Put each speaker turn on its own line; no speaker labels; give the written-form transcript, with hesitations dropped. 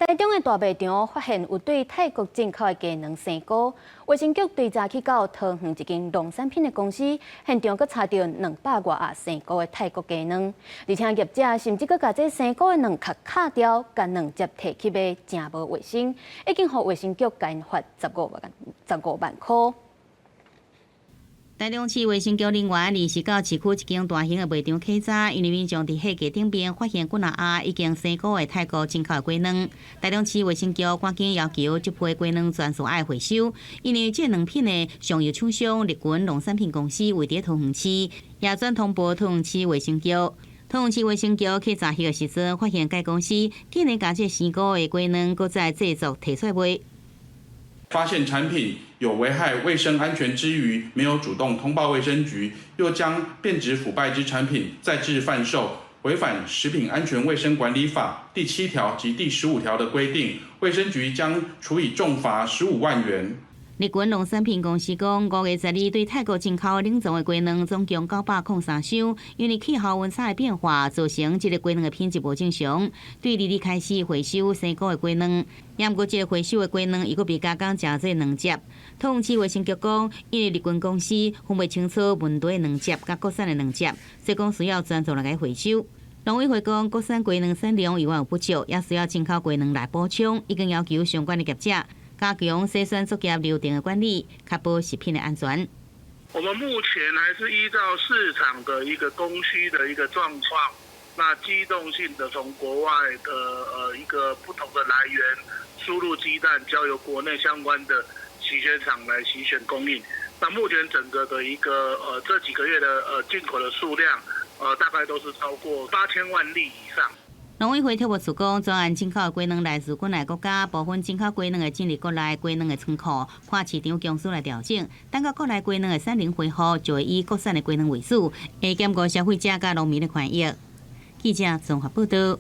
台中的大卖场发现有对泰国进口的鸡卵生菇，卫生局追查去到桃园一间农产品的公司，现场佫查到200多盒生菇的泰国鸡卵，而且业者甚至佫把这生菇的卵壳卡掉，将卵汁摕去卖，真无卫生，已经予卫生局罚15万块。
台中市卫生局人员临时到市区一间大型的卖场考察，因为民众伫货架顶边发现几若盒已经生菇的泰国进口的鸡卵。台中市卫生局赶紧要求这批鸡卵全数爱回收，因为这两品的上游厂商日军农产品公司位伫桃园市，也转通报桃园市卫生局。桃园市卫生局去查迄个时阵，发现该公司竟然将这生菇的鸡卵搁再制作提出来卖。
发现产品有危害卫生安全之余，没有主动通报卫生局，又将变质腐败之产品再制贩售，违反《食品安全卫生管理法》第7条及第15条的规定，卫生局将处以重罚15万元。
日军农产品公司讲，5月12日对泰国进口冷藏的鸡卵总共903箱，因为气候温差的变化，造成这个鸡卵的品质无正常。对2日开始回收生菇的鸡卵，也毋过这个回收的鸡卵，伊佫被加工食这卵汁。桃园市卫生局讲，因为日军公司分不清楚本地的卵汁甲国产的卵汁，所以讲需要专注来个回收。农委会讲，国产鸡卵产量永远有不足，也需要进口鸡卵来补充。已经要求相关的业者加强生产作业流程的管理，确保食品的安全。
我们目前还是依照市场的一个供需的一个状况，那机动性的从国外的一个不同的来源输入鸡蛋，交由国内相关的洗选厂来洗选供应。那目前整个的一个这几个月的进口的数量，大概都是超过8000万粒以上。
农委会特务处讲，专案进口的鸡卵来自国内国家，部分进口鸡卵的进入国内鸡卵的仓库，看市场供需来调整。等到国内鸡卵的产能恢复，就会以国产的鸡卵为主，会兼顾消费者甲农民的权益。记者综合报道。